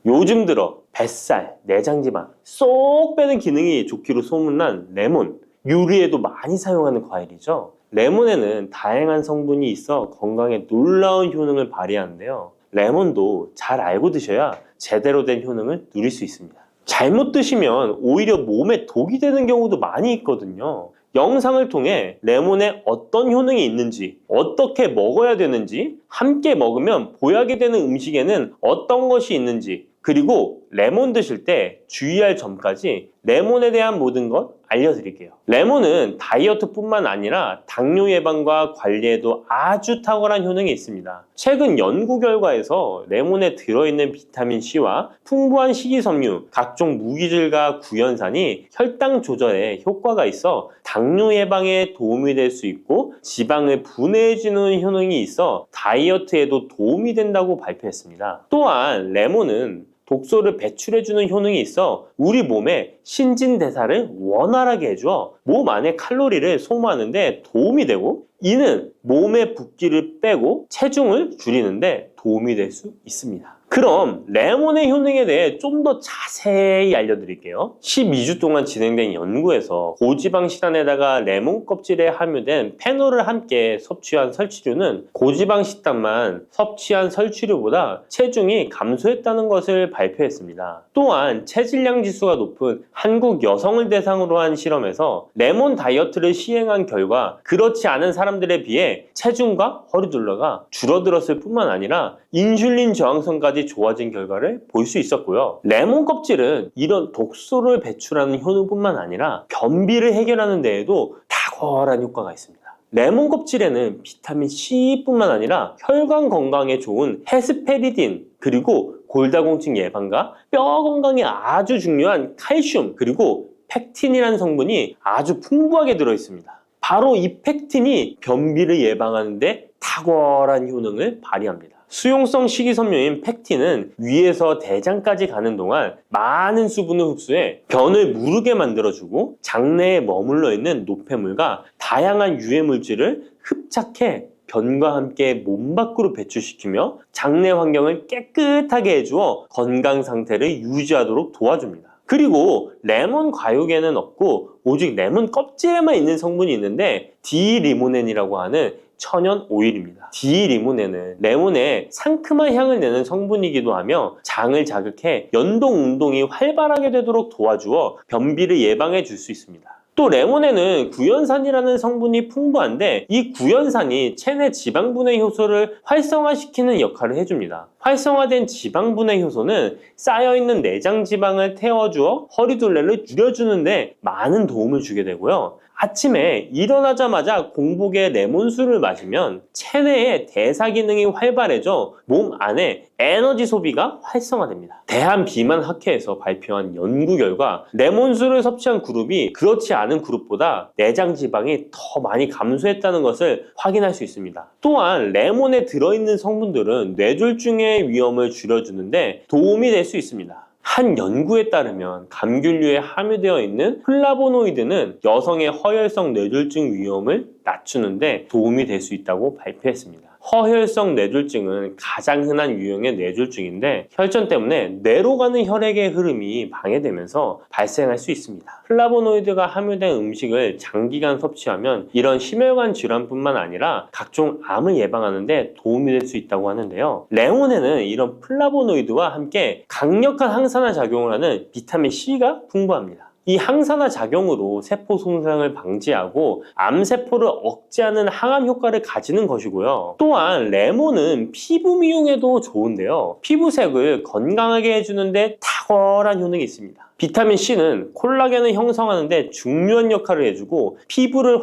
요즘 들어 뱃살, 내장지방 쏙 빼는 기능이 좋기로 소문난 레몬, 요리에도 많이 사용하는 과일이죠. 레몬에는 다양한 성분이 있어 건강에 놀라운 효능을 발휘하는데요. 레몬도 잘 알고 드셔야 제대로 된 효능을 누릴 수 있습니다. 잘못 드시면 오히려 몸에 독이 되는 경우도 많이 있거든요. 영상을 통해 레몬에 어떤 효능이 있는지, 어떻게 먹어야 되는지, 함께 먹으면 보약이 되는 음식에는 어떤 것이 있는지, 그리고 레몬 드실 때 주의할 점까지 레몬에 대한 모든 것 알려드릴게요. 레몬은 다이어트뿐만 아니라 당뇨 예방과 관리에도 아주 탁월한 효능이 있습니다. 최근 연구 결과에서 레몬에 들어있는 비타민C와 풍부한 식이섬유, 각종 무기질과 구연산이 혈당 조절에 효과가 있어 당뇨 예방에 도움이 될 수 있고 지방을 분해해주는 효능이 있어 다이어트에도 도움이 된다고 발표했습니다. 또한 레몬은 독소를 배출해주는 효능이 있어 우리 몸의 신진대사를 원활하게 해줘 몸 안에 칼로리를 소모하는데 도움이 되고, 이는 몸의 붓기를 빼고 체중을 줄이는데 도움이 될 수 있습니다. 그럼 레몬의 효능에 대해 좀 더 자세히 알려드릴게요. 12주 동안 진행된 연구에서 고지방 식단에다가 레몬 껍질에 함유된 페놀을 함께 섭취한 설치류는 고지방 식단만 섭취한 설치류보다 체중이 감소했다는 것을 발표했습니다. 또한 체질량 지수가 높은 한국 여성을 대상으로 한 실험에서 레몬 다이어트를 시행한 결과 그렇지 않은 사람들에 비해 체중과 허리둘레가 줄어들었을 뿐만 아니라 인슐린 저항성까지 좋아진 결과를 볼 수 있었고요. 레몬 껍질은 이런 독소를 배출하는 효능뿐만 아니라 변비를 해결하는 데에도 탁월한 효과가 있습니다. 레몬 껍질에는 비타민 C뿐만 아니라 혈관 건강에 좋은 헤스페리딘, 그리고 골다공증 예방과 뼈 건강에 아주 중요한 칼슘, 그리고 펙틴이라는 성분이 아주 풍부하게 들어있습니다. 바로 이 펙틴이 변비를 예방하는 데 탁월한 효능을 발휘합니다. 수용성 식이섬유인 펙틴은 위에서 대장까지 가는 동안 많은 수분을 흡수해 변을 무르게 만들어주고 장내에 머물러 있는 노폐물과 다양한 유해 물질을 흡착해 변과 함께 몸 밖으로 배출시키며 장내 환경을 깨끗하게 해주어 건강 상태를 유지하도록 도와줍니다. 그리고 레몬 과육에는 없고 오직 레몬 껍질에만 있는 성분이 있는데 디리모넨이라고 하는 천연 오일입니다. 디리모넨은 레몬에 상큼한 향을 내는 성분이기도 하며 장을 자극해 연동 운동이 활발하게 되도록 도와주어 변비를 예방해 줄 수 있습니다. 또 레몬에는 구연산이라는 성분이 풍부한데 이 구연산이 체내 지방분해 효소를 활성화시키는 역할을 해줍니다. 활성화된 지방분해 효소는 쌓여있는 내장 지방을 태워주어 허리둘레를 줄여주는데 많은 도움을 주게 되고요. 아침에 일어나자마자 공복에 레몬수를 마시면 체내의 대사 기능이 활발해져 몸 안에 에너지 소비가 활성화됩니다. 대한비만학회에서 발표한 연구 결과 레몬수를 섭취한 그룹이 그렇지 않은 그룹보다 내장 지방이 더 많이 감소했다는 것을 확인할 수 있습니다. 또한 레몬에 들어있는 성분들은 뇌졸중의 위험을 줄여주는데 도움이 될 수 있습니다. 한 연구에 따르면 감귤류에 함유되어 있는 플라보노이드는 여성의 허혈성 뇌졸중 위험을 낮추는데 도움이 될 수 있다고 발표했습니다. 허혈성 뇌졸중은 가장 흔한 유형의 뇌졸중인데 혈전 때문에 뇌로 가는 혈액의 흐름이 방해되면서 발생할 수 있습니다. 플라보노이드가 함유된 음식을 장기간 섭취하면 이런 심혈관 질환뿐만 아니라 각종 암을 예방하는 데 도움이 될 수 있다고 하는데요. 레몬에는 이런 플라보노이드와 함께 강력한 항산화 작용을 하는 비타민 C가 풍부합니다. 이 항산화 작용으로 세포 손상을 방지하고 암세포를 억제하는 항암 효과를 가지는 것이고요. 또한 레몬은 피부 미용에도 좋은데요. 피부색을 건강하게 해주는데 탁월한 효능이 있습니다. 비타민 C는 콜라겐을 형성하는 데 중요한 역할을 해주고 피부를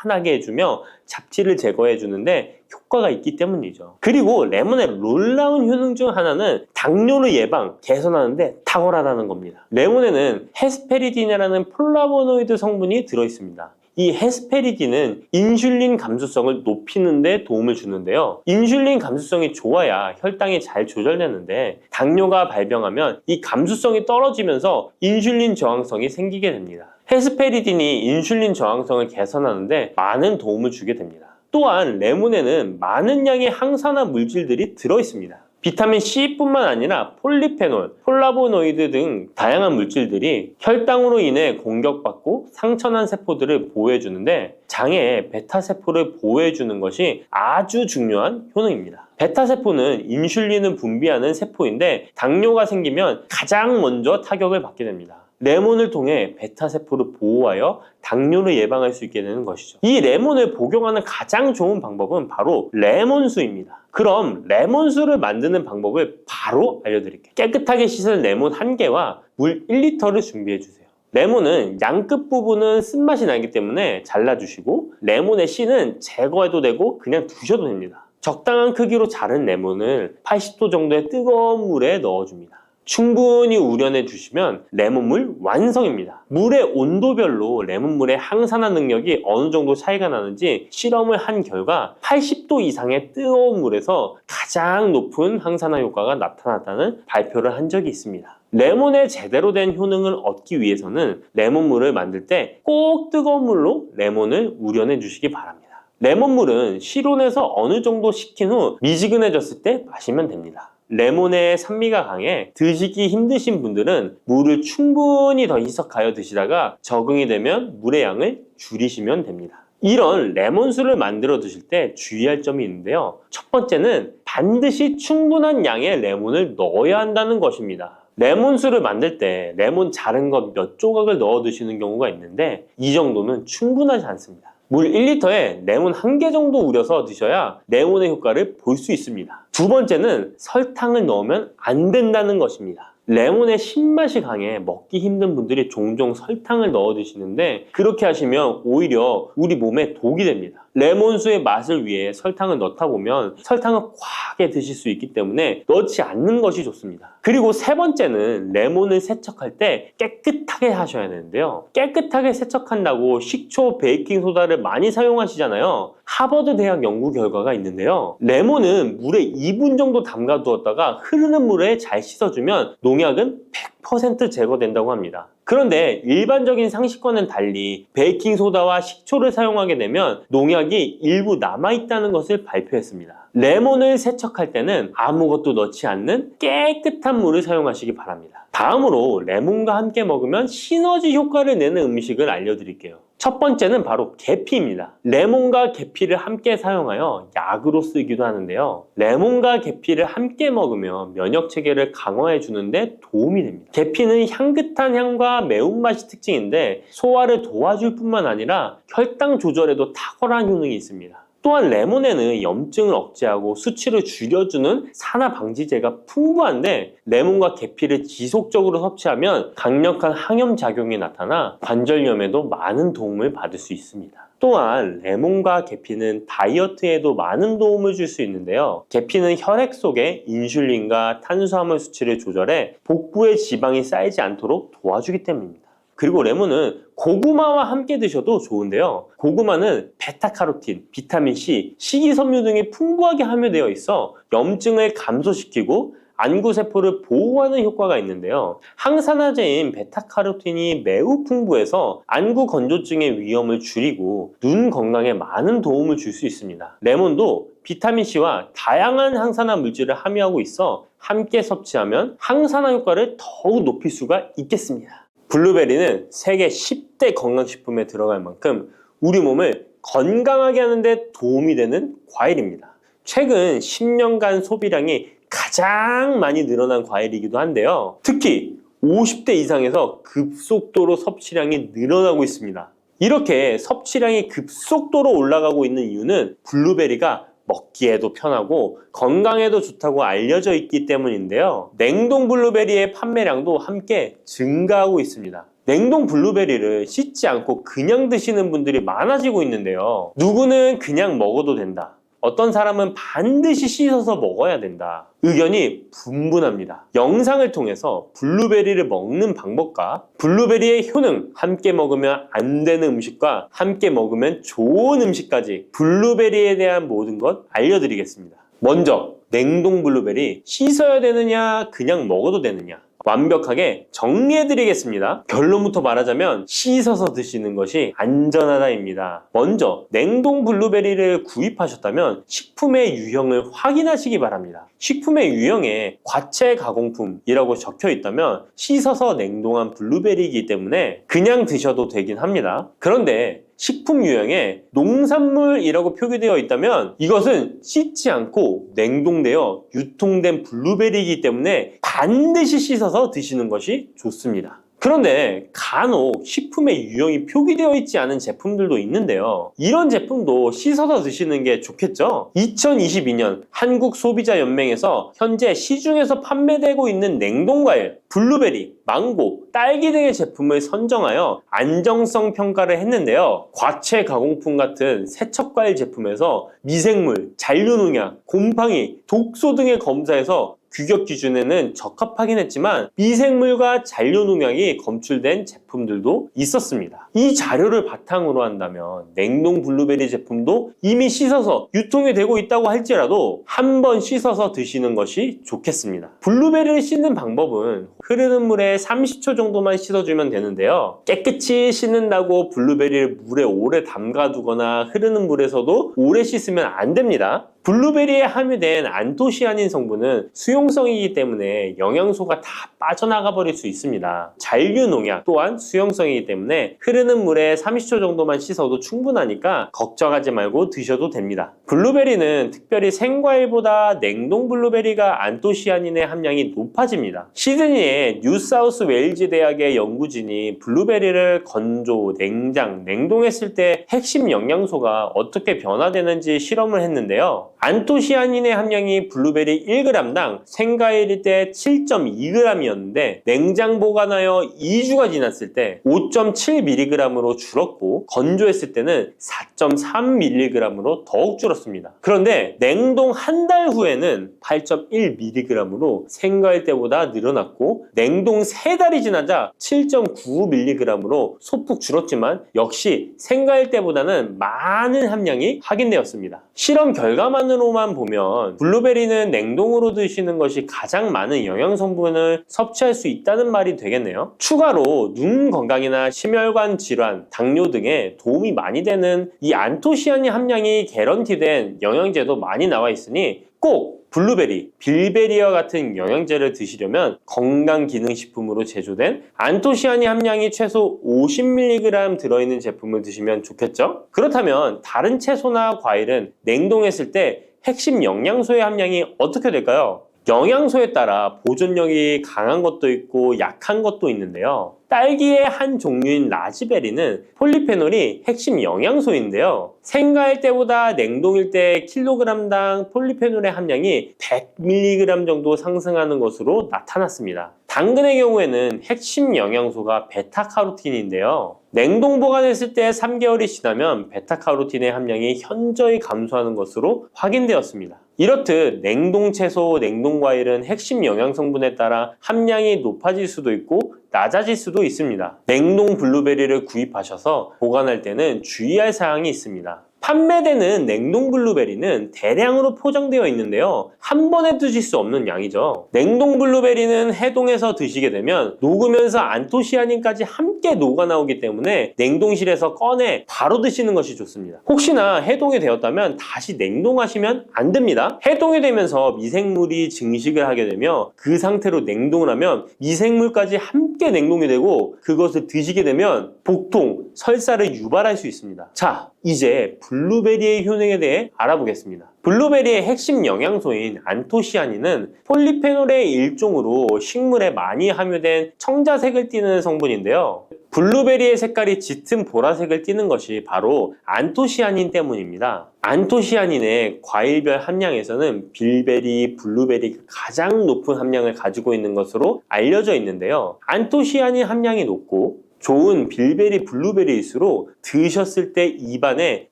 환하게 해주며 잡티를 제거해 주는데 효과가 있기 때문이죠. 그리고 레몬의 놀라운 효능 중 하나는 당뇨를 예방, 개선하는 데 탁월하다는 겁니다. 레몬에는 헤스페리딘이라는 플라보노이드 성분이 들어있습니다. 이 헤스페리딘은 인슐린 감수성을 높이는 데 도움을 주는데요. 인슐린 감수성이 좋아야 혈당이 잘 조절되는데 당뇨가 발병하면 이 감수성이 떨어지면서 인슐린 저항성이 생기게 됩니다. 헤스페리딘이 인슐린 저항성을 개선하는 데 많은 도움을 주게 됩니다. 또한 레몬에는 많은 양의 항산화 물질들이 들어있습니다. 비타민 C뿐만 아니라 폴리페놀, 폴라보노이드 등 다양한 물질들이 혈당으로 인해 공격받고 상처난 세포들을 보호해주는데 장의 베타세포를 보호해주는 것이 아주 중요한 효능입니다. 베타세포는 인슐린을 분비하는 세포인데 당뇨가 생기면 가장 먼저 타격을 받게 됩니다. 레몬을 통해 베타세포를 보호하여 당뇨를 예방할 수 있게 되는 것이죠. 이 레몬을 복용하는 가장 좋은 방법은 바로 레몬수입니다. 그럼 레몬수를 만드는 방법을 바로 알려드릴게요. 깨끗하게 씻은 레몬 1개와 물 1리터를 준비해주세요. 레몬은 양끝 부분은 쓴맛이 나기 때문에 잘라주시고 레몬의 씨는 제거해도 되고 그냥 두셔도 됩니다. 적당한 크기로 자른 레몬을 80도 정도의 뜨거운 물에 넣어줍니다. 충분히 우려내 주시면 레몬물 완성입니다. 물의 온도별로 레몬물의 항산화 능력이 어느 정도 차이가 나는지 실험을 한 결과 80도 이상의 뜨거운 물에서 가장 높은 항산화 효과가 나타났다는 발표를 한 적이 있습니다. 레몬의 제대로 된 효능을 얻기 위해서는 레몬물을 만들 때 꼭 뜨거운 물로 레몬을 우려내 주시기 바랍니다. 레몬물은 실온에서 어느 정도 식힌 후 미지근해졌을 때 마시면 됩니다. 레몬의 산미가 강해 드시기 힘드신 분들은 물을 충분히 더 희석하여 드시다가 적응이 되면 물의 양을 줄이시면 됩니다. 이런 레몬수를 만들어 드실 때 주의할 점이 있는데요. 첫 번째는 반드시 충분한 양의 레몬을 넣어야 한다는 것입니다. 레몬수를 만들 때 레몬 자른 것 몇 조각을 넣어 드시는 경우가 있는데 이 정도는 충분하지 않습니다. 물 1리터에 레몬 1개 정도 우려서 드셔야 레몬의 효과를 볼 수 있습니다. 두 번째는 설탕을 넣으면 안 된다는 것입니다. 레몬의 신맛이 강해 먹기 힘든 분들이 종종 설탕을 넣어 드시는데 그렇게 하시면 오히려 우리 몸에 독이 됩니다. 레몬수의 맛을 위해 설탕을 넣다 보면 설탕을 과하게 드실 수 있기 때문에 넣지 않는 것이 좋습니다. 그리고 세 번째는 레몬을 세척할 때 깨끗하게 하셔야 되는데요. 깨끗하게 세척한다고 식초, 베이킹소다를 많이 사용하시잖아요. 하버드 대학 연구 결과가 있는데요. 레몬은 물에 2분 정도 담가 두었다가 흐르는 물에 잘 씻어주면 농약은 100% 제거된다고 합니다. 그런데 일반적인 상식과는 달리 베이킹소다와 식초를 사용하게 되면 농약이 일부 남아있다는 것을 발표했습니다. 레몬을 세척할 때는 아무것도 넣지 않는 깨끗한 물을 사용하시기 바랍니다. 다음으로 레몬과 함께 먹으면 시너지 효과를 내는 음식을 알려드릴게요. 첫 번째는 바로 계피입니다. 레몬과 계피를 함께 사용하여 약으로 쓰기도 하는데요. 레몬과 계피를 함께 먹으면 면역 체계를 강화해 주는데 도움이 됩니다. 계피는 향긋한 향과 매운맛이 특징인데 소화를 도와줄 뿐만 아니라 혈당 조절에도 탁월한 효능이 있습니다. 또한 레몬에는 염증을 억제하고 수치를 줄여주는 산화 방지제가 풍부한데 레몬과 계피를 지속적으로 섭취하면 강력한 항염 작용이 나타나 관절염에도 많은 도움을 받을 수 있습니다. 또한 레몬과 계피는 다이어트에도 많은 도움을 줄 수 있는데요. 계피는 혈액 속에 인슐린과 탄수화물 수치를 조절해 복부에 지방이 쌓이지 않도록 도와주기 때문입니다. 그리고 레몬은 고구마와 함께 드셔도 좋은데요. 고구마는 베타카로틴, 비타민C, 식이섬유 등이 풍부하게 함유되어 있어 염증을 감소시키고 안구세포를 보호하는 효과가 있는데요. 항산화제인 베타카로틴이 매우 풍부해서 안구 건조증의 위험을 줄이고 눈 건강에 많은 도움을 줄 수 있습니다. 레몬도 비타민C와 다양한 항산화 물질을 함유하고 있어 함께 섭취하면 항산화 효과를 더욱 높일 수가 있겠습니다. 블루베리는 세계 10대 건강식품에 들어갈 만큼 우리 몸을 건강하게 하는데 도움이 되는 과일입니다. 최근 10년간 소비량이 가장 많이 늘어난 과일이기도 한데요. 특히 50대 이상에서 급속도로 섭취량이 늘어나고 있습니다. 이렇게 섭취량이 급속도로 올라가고 있는 이유는 블루베리가 먹기에도 편하고 건강에도 좋다고 알려져 있기 때문인데요. 냉동 블루베리의 판매량도 함께 증가하고 있습니다. 냉동 블루베리를 씻지 않고 그냥 드시는 분들이 많아지고 있는데요. 누구는 그냥 먹어도 된다. 어떤 사람은 반드시 씻어서 먹어야 된다. 의견이 분분합니다. 영상을 통해서 블루베리를 먹는 방법과 블루베리의 효능, 함께 먹으면 안 되는 음식과 함께 먹으면 좋은 음식까지 블루베리에 대한 모든 것 알려드리겠습니다. 먼저 냉동 블루베리 씻어야 되느냐 그냥 먹어도 되느냐 완벽하게 정리해드리겠습니다. 결론부터 말하자면 씻어서 드시는 것이 안전하다입니다. 먼저 냉동 블루베리를 구입하셨다면 식품의 유형을 확인하시기 바랍니다. 식품의 유형에 과체 가공품이라고 적혀 있다면 씻어서 냉동한 블루베리이기 때문에 그냥 드셔도 되긴 합니다. 그런데 식품 유형에 농산물이라고 표기되어 있다면 이것은 씻지 않고 냉동되어 유통된 블루베리이기 때문에 반드시 씻어서 드시는 것이 좋습니다. 그런데 간혹 식품의 유형이 표기되어 있지 않은 제품들도 있는데요. 이런 제품도 씻어서 드시는 게 좋겠죠? 2022년 한국소비자연맹에서 현재 시중에서 판매되고 있는 냉동과일, 블루베리, 망고, 딸기 등의 제품을 선정하여 안정성 평가를 했는데요. 과체 가공품 같은 세척과일 제품에서 미생물, 잔류농약, 곰팡이, 독소 등의 검사에서 규격 기준에는 적합하긴 했지만 미생물과 잔류농약이 검출된 제품들도 있었습니다. 이 자료를 바탕으로 한다면 냉동 블루베리 제품도 이미 씻어서 유통이 되고 있다고 할지라도 한번 씻어서 드시는 것이 좋겠습니다. 블루베리를 씻는 방법은 흐르는 물에 30초 정도만 씻어주면 되는데요. 깨끗이 씻는다고 블루베리를 물에 오래 담가두거나 흐르는 물에서도 오래 씻으면 안 됩니다. 블루베리에 함유된 안토시아닌 성분은 수용성이기 때문에 영양소가 다 빠져나가 버릴 수 있습니다. 잔류농약 또한 수용성이기 때문에 흐르는 물에 30초 정도만 씻어도 충분하니까 걱정하지 말고 드셔도 됩니다. 블루베리는 특별히 생과일보다 냉동 블루베리가 안토시아닌의 함량이 높아집니다. 시드니의 뉴사우스 웨일즈 대학의 연구진이 블루베리를 건조, 냉장, 냉동했을 때 핵심 영양소가 어떻게 변화되는지 실험을 했는데요. 안토시아닌의 함량이 블루베리 1g당 생과일일 때 7.2g이었는데 냉장 보관하여 2주가 지났을 때 5.7mg으로 줄었고 건조했을 때는 4.3mg으로 더욱 줄었습니다. 그런데 냉동 한 달 후에는 8.1mg으로 생과일 때보다 늘어났고 냉동 3달이 지나자 7.9mg으로 소폭 줄었지만 역시 생과일 때보다는 많은 함량이 확인되었습니다. 실험 결과만으로만 보면 블루베리는 냉동으로 드시는 것이 가장 많은 영양 성분을 섭취할 수 있다는 말이 되겠네요. 추가로 눈 건강이나 심혈관 질환, 당뇨 등에 도움이 많이 되는 이 안토시아닌 함량이 개런티된 영양제도 많이 나와 있으니 꼭 블루베리, 빌베리와 같은 영양제를 드시려면 건강기능식품으로 제조된 안토시아닌 함량이 최소 50mg 들어있는 제품을 드시면 좋겠죠? 그렇다면 다른 채소나 과일은 냉동했을 때 핵심 영양소의 함량이 어떻게 될까요? 영양소에 따라 보존력이 강한 것도 있고 약한 것도 있는데요. 딸기의 한 종류인 라즈베리는 폴리페놀이 핵심 영양소인데요. 생과일 때보다 냉동일 때 킬로그램당 폴리페놀의 함량이 100mg 정도 상승하는 것으로 나타났습니다. 당근의 경우에는 핵심 영양소가 베타카로틴인데요. 냉동 보관했을 때 3개월이 지나면 베타카로틴의 함량이 현저히 감소하는 것으로 확인되었습니다. 이렇듯 냉동 채소, 냉동 과일은 핵심 영양 성분에 따라 함량이 높아질 수도 있고 낮아질 수도 있습니다. 냉동 블루베리를 구입하셔서 보관할 때는 주의할 사항이 있습니다. 판매되는 냉동 블루베리는 대량으로 포장되어 있는데요. 한 번에 드실 수 없는 양이죠. 냉동 블루베리는 해동해서 드시게 되면 녹으면서 안토시아닌까지 함께 녹아 나오기 때문에 냉동실에서 꺼내 바로 드시는 것이 좋습니다. 혹시나 해동이 되었다면 다시 냉동하시면 안 됩니다. 해동이 되면서 미생물이 증식을 하게 되며 그 상태로 냉동을 하면 미생물까지 함께 냉동이 되고 그것을 드시게 되면 복통, 설사를 유발할 수 있습니다. 자, 이제 블루베리의 효능에 대해 알아보겠습니다. 블루베리의 핵심 영양소인 안토시아닌은 폴리페놀의 일종으로 식물에 많이 함유된 청자색을 띠는 성분인데요. 블루베리의 색깔이 짙은 보라색을 띠는 것이 바로 안토시아닌 때문입니다. 안토시아닌의 과일별 함량에서는 빌베리, 블루베리가 가장 높은 함량을 가지고 있는 것으로 알려져 있는데요. 안토시아닌 함량이 높고 좋은 빌베리, 블루베리일수록 드셨을 때 입안에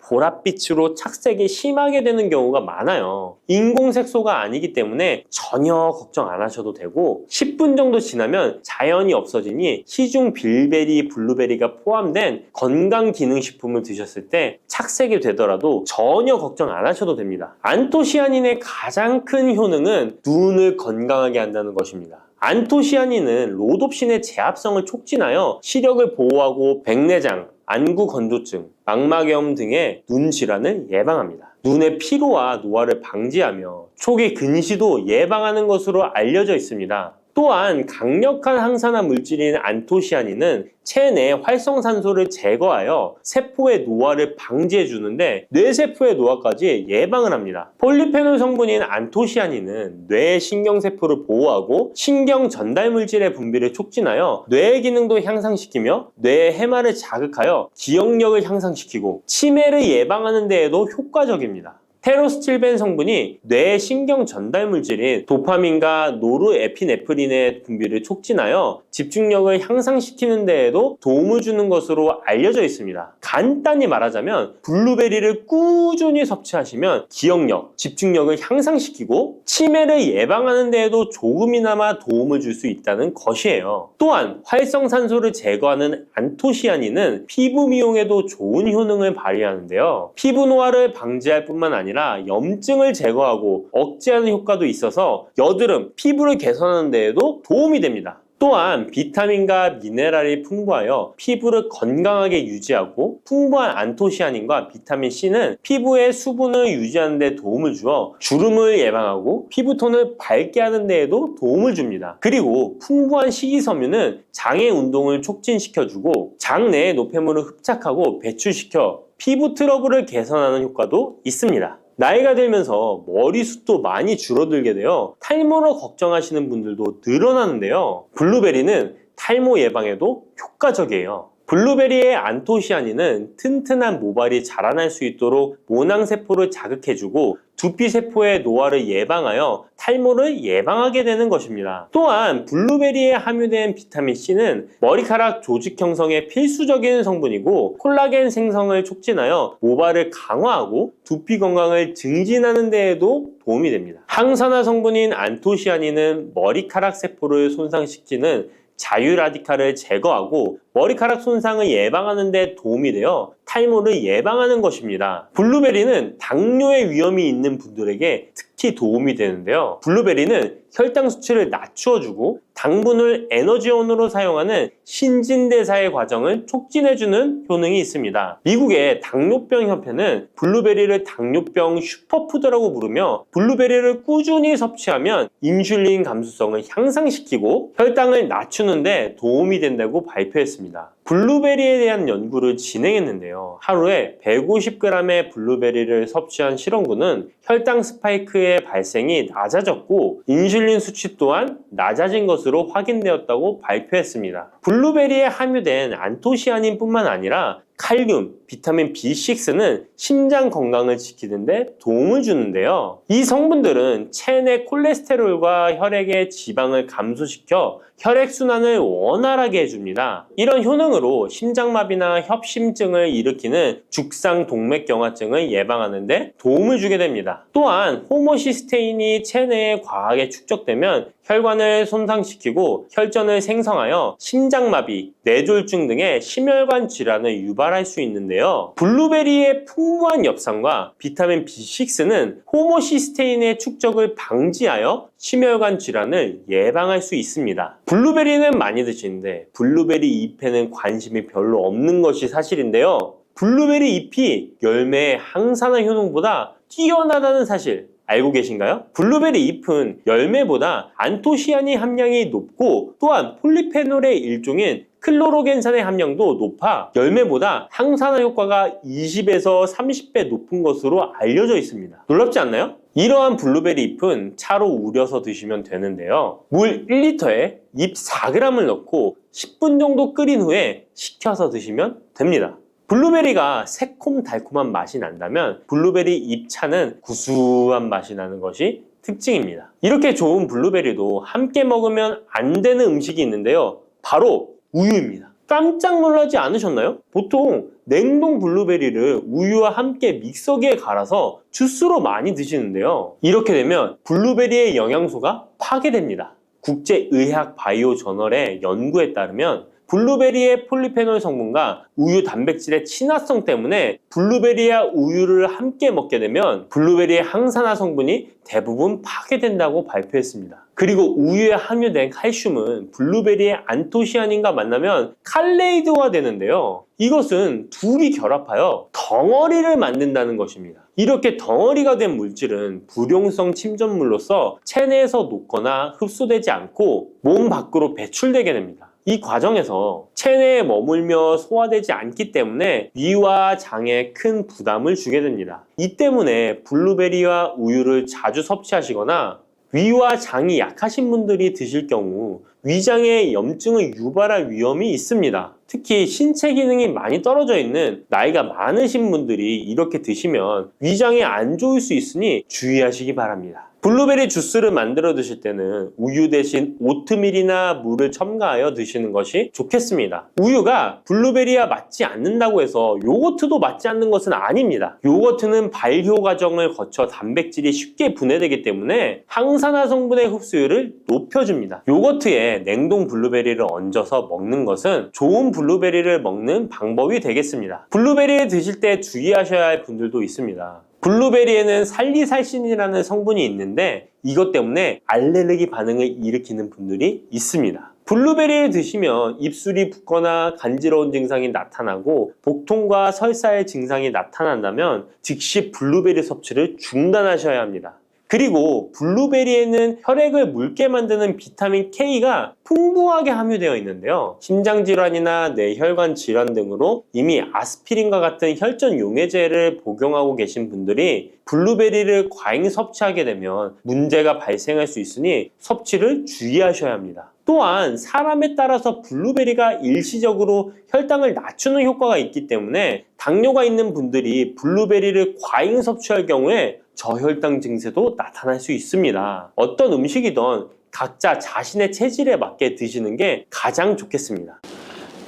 보랏빛으로 착색이 심하게 되는 경우가 많아요. 인공색소가 아니기 때문에 전혀 걱정 안 하셔도 되고 10분 정도 지나면 자연히 없어지니 시중 빌베리, 블루베리가 포함된 건강기능식품을 드셨을 때 착색이 되더라도 전혀 걱정 안 하셔도 됩니다. 안토시아닌의 가장 큰 효능은 눈을 건강하게 한다는 것입니다. 안토시아닌은 로놉신의 제합성을 촉진하여 시력을 보호하고 백내장, 안구 건조증, 망막염 등의 눈 질환을 예방합니다. 눈의 피로와 노화를 방지하며 초기 근시도 예방하는 것으로 알려져 있습니다. 또한 강력한 항산화 물질인 안토시아닌은 체내 활성산소를 제거하여 세포의 노화를 방지해 주는데 뇌세포의 노화까지 예방을 합니다. 폴리페놀 성분인 안토시아닌은 뇌의 신경세포를 보호하고 신경 전달 물질의 분비를 촉진하여 뇌의 기능도 향상시키며 뇌의 해마를 자극하여 기억력을 향상시키고 치매를 예방하는 데에도 효과적입니다. 테로스틸벤 성분이 뇌의 신경 전달 물질인 도파민과 노르에피네프린의 분비를 촉진하여 집중력을 향상시키는 데에도 도움을 주는 것으로 알려져 있습니다. 간단히 말하자면 블루베리를 꾸준히 섭취하시면 기억력, 집중력을 향상시키고 치매를 예방하는 데에도 조금이나마 도움을 줄 수 있다는 것이에요. 또한 활성산소를 제거하는 안토시아닌은 피부 미용에도 좋은 효능을 발휘하는데요. 피부 노화를 방지할 뿐만 아니라 염증을 제거하고 억제하는 효과도 있어서 여드름, 피부를 개선하는 데에도 도움이 됩니다. 또한 비타민과 미네랄이 풍부하여 피부를 건강하게 유지하고 풍부한 안토시아닌과 비타민C는 피부의 수분을 유지하는 데 도움을 주어 주름을 예방하고 피부톤을 밝게 하는 데에도 도움을 줍니다. 그리고 풍부한 식이섬유는 장의 운동을 촉진시켜주고 장내의 노폐물을 흡착하고 배출시켜 피부 트러블을 개선하는 효과도 있습니다. 나이가 들면서 머리숱도 많이 줄어들게 되어 탈모로 걱정하시는 분들도 늘어나는데요. 블루베리는 탈모 예방에도 효과적이에요. 블루베리의 안토시아닌은 튼튼한 모발이 자라날 수 있도록 모낭세포를 자극해주고 두피세포의 노화를 예방하여 탈모를 예방하게 되는 것입니다. 또한 블루베리에 함유된 비타민C는 머리카락 조직 형성에 필수적인 성분이고 콜라겐 생성을 촉진하여 모발을 강화하고 두피 건강을 증진하는 데에도 도움이 됩니다. 항산화 성분인 안토시아닌은 머리카락 세포를 손상시키는 자유라디칼을 제거하고 머리카락 손상을 예방하는 데 도움이 되어 탈모를 예방하는 것입니다. 블루베리는 당뇨의 위험이 있는 분들에게 특히 도움이 되는데요. 블루베리는 혈당 수치를 낮추어주고 당분을 에너지원으로 사용하는 신진대사의 과정을 촉진해주는 효능이 있습니다. 미국의 당뇨병 협회는 블루베리를 당뇨병 슈퍼푸드라고 부르며 블루베리를 꾸준히 섭취하면 인슐린 감수성을 향상시키고 혈당을 낮추는데 도움이 된다고 발표했습니다. 블루베리에 대한 연구를 진행했는데요. 하루에 150g의 블루베리를 섭취한 실험군은 혈당 스파이크의 발생이 낮아졌고 인슐린 수치 또한 낮아진 것으로 확인되었다고 발표했습니다. 블루베리에 함유된 안토시아닌뿐만 아니라 칼륨, 비타민 B6는 심장 건강을 지키는데 도움을 주는데요. 이 성분들은 체내 콜레스테롤과 혈액의 지방을 감소시켜 혈액순환을 원활하게 해줍니다. 이런 효능으로 심장마비나 협심증을 일으키는 죽상동맥경화증을 예방하는 데 도움을 주게 됩니다. 또한 호모시스테인이 체내에 과하게 축적되면 혈관을 손상시키고 혈전을 생성하여 심장마비, 뇌졸중 등의 심혈관 질환을 유발할 수 있는데요. 블루베리의 풍부한 엽산과 비타민 B6는 호모시스테인의 축적을 방지하여 심혈관 질환을 예방할 수 있습니다. 블루베리는 많이 드시는데 블루베리 잎에는 관심이 별로 없는 것이 사실인데요. 블루베리 잎이 열매의 항산화 효능보다 뛰어나다는 사실 알고 계신가요? 블루베리 잎은 열매보다 안토시아닌 함량이 높고 또한 폴리페놀의 일종인 클로로겐산의 함량도 높아 열매보다 항산화 효과가 20에서 30배 높은 것으로 알려져 있습니다. 놀랍지 않나요? 이러한 블루베리 잎은 차로 우려서 드시면 되는데요. 물 1리터에 잎 4g을 넣고 10분 정도 끓인 후에 식혀서 드시면 됩니다. 블루베리가 새콤달콤한 맛이 난다면 블루베리 잎차는 구수한 맛이 나는 것이 특징입니다. 이렇게 좋은 블루베리도 함께 먹으면 안 되는 음식이 있는데요. 바로 우유입니다. 깜짝 놀라지 않으셨나요? 보통 냉동 블루베리를 우유와 함께 믹서기에 갈아서 주스로 많이 드시는데요. 이렇게 되면 블루베리의 영양소가 파괴됩니다. 국제의학 바이오 저널의 연구에 따르면 블루베리의 폴리페놀 성분과 우유 단백질의 친화성 때문에 블루베리와 우유를 함께 먹게 되면 블루베리의 항산화 성분이 대부분 파괴된다고 발표했습니다. 그리고 우유에 함유된 칼슘은 블루베리의 안토시아닌과 만나면 칼레이드가 되는데요. 이것은 둘이 결합하여 덩어리를 만든다는 것입니다. 이렇게 덩어리가 된 물질은 불용성 침전물로서 체내에서 녹거나 흡수되지 않고 몸 밖으로 배출되게 됩니다. 이 과정에서 체내에 머물며 소화되지 않기 때문에 위와 장에 큰 부담을 주게 됩니다. 이 때문에 블루베리와 우유를 자주 섭취하시거나 위와 장이 약하신 분들이 드실 경우 위장에 염증을 유발할 위험이 있습니다. 특히 신체 기능이 많이 떨어져 있는 나이가 많으신 분들이 이렇게 드시면 위장에 안 좋을 수 있으니 주의하시기 바랍니다. 블루베리 주스를 만들어 드실 때는 우유 대신 오트밀이나 물을 첨가하여 드시는 것이 좋겠습니다. 우유가 블루베리와 맞지 않는다고 해서 요거트도 맞지 않는 것은 아닙니다. 요거트는 발효 과정을 거쳐 단백질이 쉽게 분해되기 때문에 항산화 성분의 흡수율을 높여줍니다. 요거트에 냉동 블루베리를 얹어서 먹는 것은 좋은 블루베리를 먹는 방법이 되겠습니다. 블루베리를 드실 때 주의하셔야 할 분들도 있습니다. 블루베리에는 살리살신이라는 성분이 있는데 이것 때문에 알레르기 반응을 일으키는 분들이 있습니다. 블루베리를 드시면 입술이 붓거나 간지러운 증상이 나타나고 복통과 설사의 증상이 나타난다면 즉시 블루베리 섭취를 중단하셔야 합니다. 그리고 블루베리에는 혈액을 묽게 만드는 비타민 K가 풍부하게 함유되어 있는데요. 심장질환이나 뇌혈관 질환 등으로 이미 아스피린과 같은 혈전 용해제를 복용하고 계신 분들이 블루베리를 과잉 섭취하게 되면 문제가 발생할 수 있으니 섭취를 주의하셔야 합니다. 또한 사람에 따라서 블루베리가 일시적으로 혈당을 낮추는 효과가 있기 때문에 당뇨가 있는 분들이 블루베리를 과잉 섭취할 경우에 저혈당 증세도 나타날 수 있습니다. 어떤 음식이든 각자 자신의 체질에 맞게 드시는 게 가장 좋겠습니다.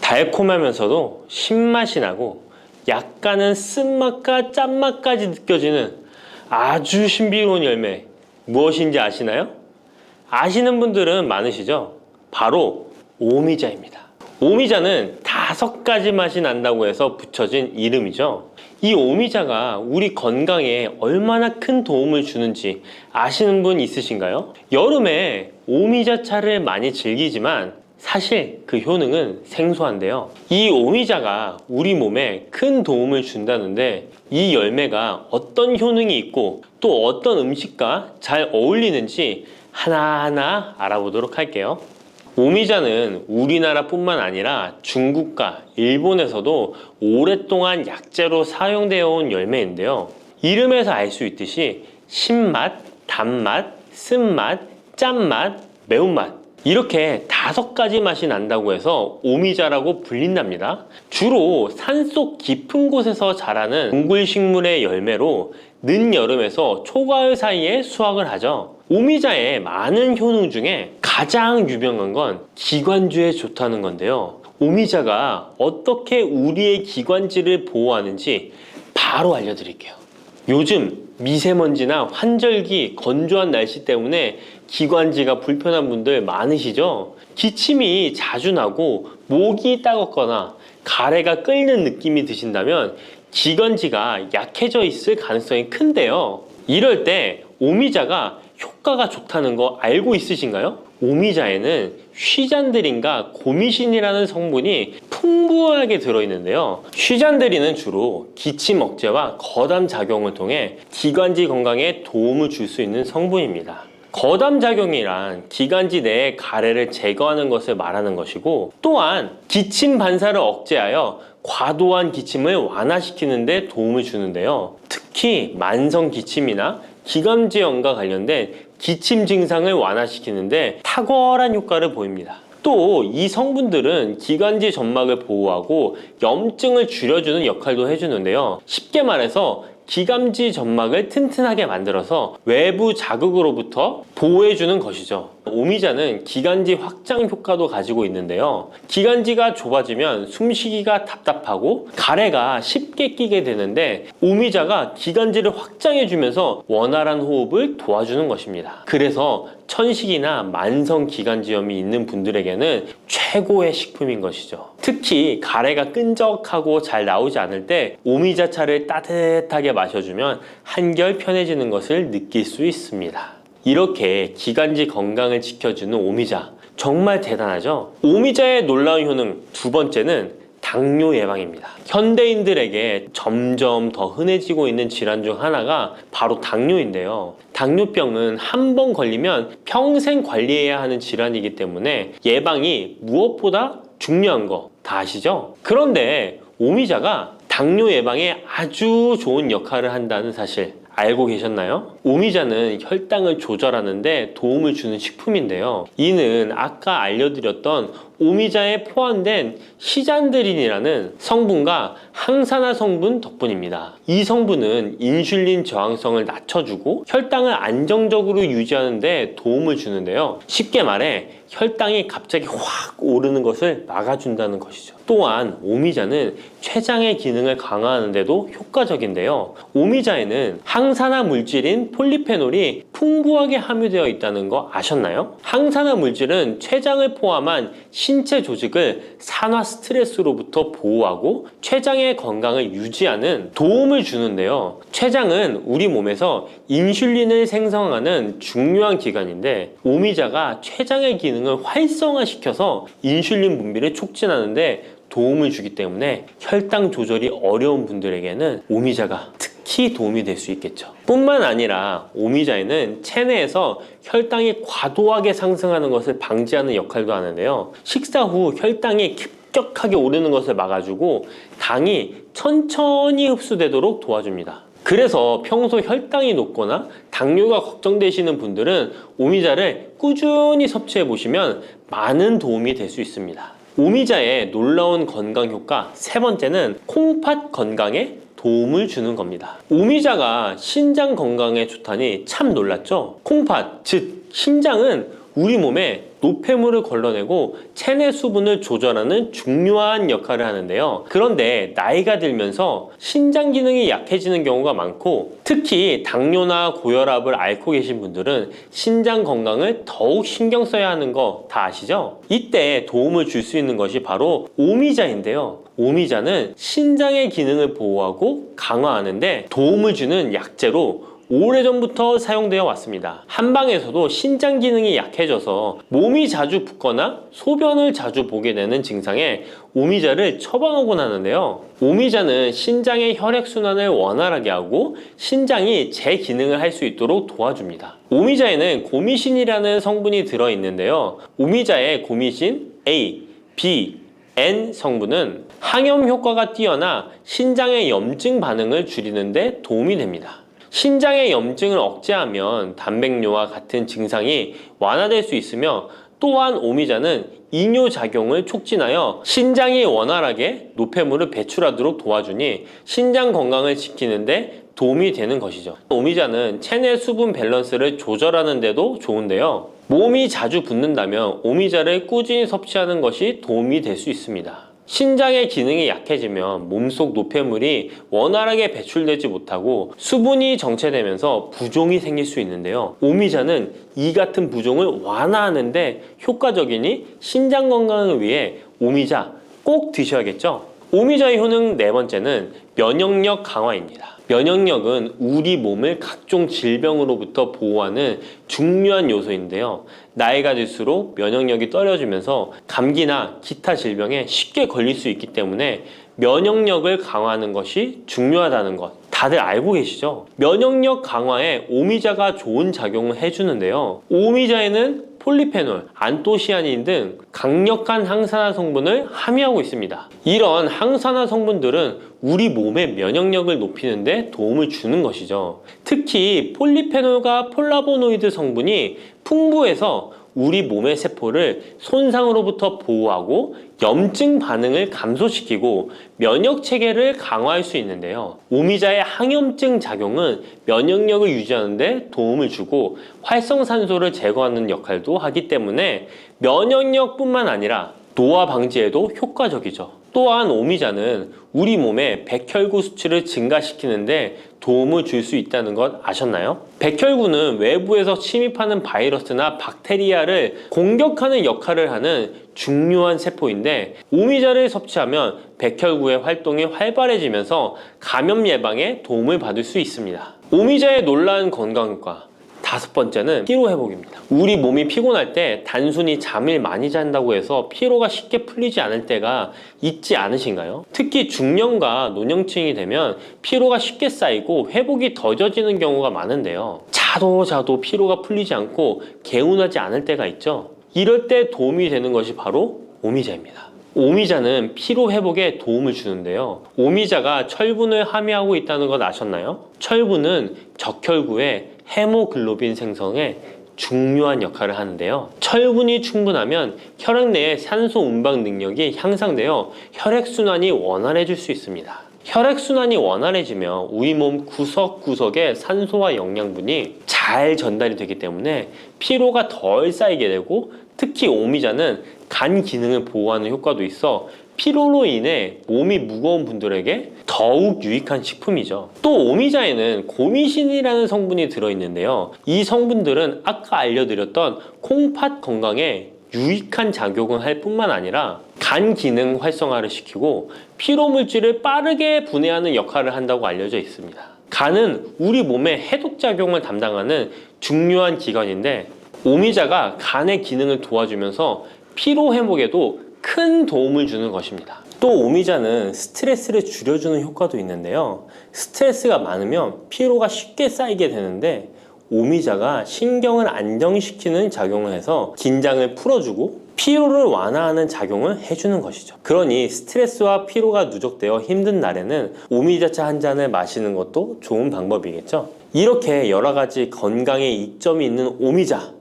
달콤하면서도 신맛이 나고 약간은 쓴맛과 짠맛까지 느껴지는 아주 신비로운 열매 무엇인지 아시나요? 아시는 분들은 많으시죠? 바로 오미자입니다. 오미자는 5가지 맛이 난다고 해서 붙여진 이름이죠. 이 오미자가 우리 건강에 얼마나 큰 도움을 주는지 아시는 분 있으신가요? 여름에 오미자차를 많이 즐기지만 사실 그 효능은 생소한데요. 이 오미자가 우리 몸에 큰 도움을 준다는데 이 열매가 어떤 효능이 있고 또 어떤 음식과 잘 어울리는지 하나하나 알아보도록 할게요. 오미자는 우리나라뿐만 아니라 중국과 일본에서도 오랫동안 약재로 사용되어 온 열매인데요. 이름에서 알 수 있듯이 신맛, 단맛, 쓴맛, 짠맛, 매운맛 이렇게 5가지 맛이 난다고 해서 오미자라고 불린답니다. 주로 산속 깊은 곳에서 자라는 동굴식물의 열매로 늦여름에서 초가을 사이에 수확을 하죠. 오미자의 많은 효능 중에 가장 유명한 건 기관지에 좋다는 건데요. 오미자가 어떻게 우리의 기관지를 보호하는지 바로 알려드릴게요. 요즘 미세먼지나 환절기, 건조한 날씨 때문에 기관지가 불편한 분들 많으시죠? 기침이 자주 나고 목이 따갑거나 가래가 끓는 느낌이 드신다면 기관지가 약해져 있을 가능성이 큰데요. 이럴 때 오미자가 효과가 좋다는 거 알고 있으신가요? 오미자에는 쉬잔드린과 고미신이라는 성분이 풍부하게 들어있는데요. 쉬잔드린은 주로 기침 억제와 거담 작용을 통해 기관지 건강에 도움을 줄 수 있는 성분입니다. 거담 작용이란 기관지 내의 가래를 제거하는 것을 말하는 것이고 또한 기침 반사를 억제하여 과도한 기침을 완화시키는 데 도움을 주는데요. 특히 만성 기침이나 기관지염과 관련된 기침 증상을 완화시키는데 탁월한 효과를 보입니다. 또 이 성분들은 기관지 점막을 보호하고 염증을 줄여주는 역할도 해주는데요. 쉽게 말해서 기관지 점막을 튼튼하게 만들어서 외부 자극으로부터 보호해주는 것이죠. 오미자는 기관지 확장 효과도 가지고 있는데요. 기관지가 좁아지면 숨쉬기가 답답하고 가래가 쉽게 끼게 되는데 오미자가 기관지를 확장해주면서 원활한 호흡을 도와주는 것입니다. 그래서 천식이나 만성 기관지염이 있는 분들에게는 최고의 식품인 것이죠. 특히 가래가 끈적하고 잘 나오지 않을 때 오미자차를 따뜻하게 마셔주면 한결 편해지는 것을 느낄 수 있습니다. 이렇게 기관지 건강을 지켜주는 오미자, 정말 대단하죠? 오미자의 놀라운 효능 두 번째는 당뇨 예방입니다. 현대인들에게 점점 더 흔해지고 있는 질환 중 하나가 바로 당뇨인데요. 당뇨병은 한 번 걸리면 평생 관리해야 하는 질환이기 때문에 예방이 무엇보다 중요한 거 다 아시죠? 그런데 오미자가 당뇨 예방에 아주 좋은 역할을 한다는 사실 알고 계셨나요? 오미자는 혈당을 조절하는데 도움을 주는 식품인데요. 이는 아까 알려드렸던 오미자에 포함된 시잔드린이라는 성분과 항산화 성분 덕분입니다. 이 성분은 인슐린 저항성을 낮춰주고 혈당을 안정적으로 유지하는 데 도움을 주는데요. 쉽게 말해 혈당이 갑자기 확 오르는 것을 막아준다는 것이죠. 또한 오미자는 췌장의 기능을 강화하는 데도 효과적인데요. 오미자에는 항산화 물질인 폴리페놀이 풍부하게 함유되어 있다는 거 아셨나요? 항산화 물질은 췌장을 포함한 신체 조직을 산화 스트레스로부터 보호하고 췌장의 건강을 유지하는 도움을 주는데요. 췌장은 우리 몸에서 인슐린을 생성하는 중요한 기관인데 오미자가 췌장의 기능을 활성화시켜서 인슐린 분비를 촉진하는데 도움을 주기 때문에 혈당 조절이 어려운 분들에게는 오미자가 특히 도움이 될 수 있겠죠. 뿐만 아니라 오미자에는 체내에서 혈당이 과도하게 상승하는 것을 방지하는 역할도 하는데요. 식사 후 혈당이 급격하게 오르는 것을 막아주고 당이 천천히 흡수되도록 도와줍니다. 그래서 평소 혈당이 높거나 당뇨가 걱정되시는 분들은 오미자를 꾸준히 섭취해 보시면 많은 도움이 될 수 있습니다. 오미자의 놀라운 건강 효과 세 번째는 콩팥 건강에 도움을 주는 겁니다. 오미자가 신장 건강에 좋다니 참 놀랐죠? 콩팥, 즉 신장은 우리 몸에 노폐물을 걸러내고 체내 수분을 조절하는 중요한 역할을 하는데요. 그런데 나이가 들면서 신장 기능이 약해지는 경우가 많고 특히 당뇨나 고혈압을 앓고 계신 분들은 신장 건강을 더욱 신경 써야 하는 거 다 아시죠? 이때 도움을 줄 수 있는 것이 바로 오미자인데요. 오미자는 신장의 기능을 보호하고 강화하는데 도움을 주는 약재로 오래전부터 사용되어 왔습니다. 한방에서도 신장 기능이 약해져서 몸이 자주 붓거나 소변을 자주 보게 되는 증상에 오미자를 처방하곤 하는데요. 오미자는 신장의 혈액순환을 원활하게 하고 신장이 재기능을 할 수 있도록 도와줍니다. 오미자에는 고미신이라는 성분이 들어있는데요. 오미자의 고미신 A, B, N 성분은 항염 효과가 뛰어나 신장의 염증 반응을 줄이는 데 도움이 됩니다. 신장의 염증을 억제하면 단백뇨와 같은 증상이 완화될 수 있으며 또한 오미자는 이뇨작용을 촉진하여 신장이 원활하게 노폐물을 배출하도록 도와주니 신장 건강을 지키는 데 도움이 되는 것이죠. 오미자는 체내 수분 밸런스를 조절하는 데도 좋은데요. 몸이 자주 붓는다면 오미자를 꾸준히 섭취하는 것이 도움이 될 수 있습니다. 신장의 기능이 약해지면 몸속 노폐물이 원활하게 배출되지 못하고 수분이 정체되면서 부종이 생길 수 있는데요. 오미자는 이 같은 부종을 완화하는데 효과적이니 신장 건강을 위해 오미자 꼭 드셔야겠죠. 오미자의 효능 네 번째는 면역력 강화입니다. 면역력은 우리 몸을 각종 질병으로부터 보호하는 중요한 요소인데요. 나이가 들수록 면역력이 떨어지면서 감기나 기타 질병에 쉽게 걸릴 수 있기 때문에 면역력을 강화하는 것이 중요하다는 것 다들 알고 계시죠? 면역력 강화에 오미자가 좋은 작용을 해주는데요. 오미자에는 폴리페놀, 안토시아닌 등 강력한 항산화 성분을 함유하고 있습니다. 이런 항산화 성분들은 우리 몸의 면역력을 높이는 데 도움을 주는 것이죠. 특히 폴리페놀과 폴라보노이드 성분이 풍부해서 우리 몸의 세포를 손상으로부터 보호하고 염증 반응을 감소시키고 면역 체계를 강화할 수 있는데요. 오미자의 항염증 작용은 면역력을 유지하는 데 도움을 주고 활성산소를 제거하는 역할도 하기 때문에 면역력뿐만 아니라 노화 방지에도 효과적이죠. 또한 오미자는 우리 몸의 백혈구 수치를 증가시키는데 도움을 줄 수 있다는 것 아셨나요? 백혈구는 외부에서 침입하는 바이러스나 박테리아를 공격하는 역할을 하는 중요한 세포인데 오미자를 섭취하면 백혈구의 활동이 활발해지면서 감염 예방에 도움을 받을 수 있습니다. 오미자의 놀라운 건강 효과 5번째는 피로 회복입니다. 우리 몸이 피곤할 때 단순히 잠을 많이 잔다고 해서 피로가 쉽게 풀리지 않을 때가 있지 않으신가요? 특히 중년과 노년층이 되면 피로가 쉽게 쌓이고 회복이 더뎌지는 경우가 많은데요. 자도 피로가 풀리지 않고 개운하지 않을 때가 있죠. 이럴 때 도움이 되는 것이 바로 오미자입니다. 오미자는 피로 회복에 도움을 주는데요. 오미자가 철분을 함유하고 있다는 것 아셨나요? 철분은 적혈구의 헤모글로빈 생성에 중요한 역할을 하는데요. 철분이 충분하면 혈액 내의 산소 운반 능력이 향상되어 혈액순환이 원활해질 수 있습니다. 혈액순환이 원활해지면 우리 몸 구석구석에 산소와 영양분이 잘 전달이 되기 때문에 피로가 덜 쌓이게 되고, 특히 오미자는 간 기능을 보호하는 효과도 있어 피로로 인해 몸이 무거운 분들에게 더욱 유익한 식품이죠. 또 오미자에는 고미신이라는 성분이 들어있는데요. 이 성분들은 아까 알려드렸던 콩팥 건강에 유익한 작용을 할 뿐만 아니라 간 기능 활성화를 시키고 피로 물질을 빠르게 분해하는 역할을 한다고 알려져 있습니다. 간은 우리 몸의 해독 작용을 담당하는 중요한 기관인데, 오미자가 간의 기능을 도와주면서 피로 회복에도 큰 도움을 주는 것입니다. 또 오미자는 스트레스를 줄여주는 효과도 있는데요. 스트레스가 많으면 피로가 쉽게 쌓이게 되는데, 오미자가 신경을 안정시키는 작용을 해서 긴장을 풀어주고 피로를 완화하는 작용을 해주는 것이죠. 그러니 스트레스와 피로가 누적되어 힘든 날에는 오미자차 한 잔을 마시는 것도 좋은 방법이겠죠. 이렇게 여러 가지 건강에 이점이 있는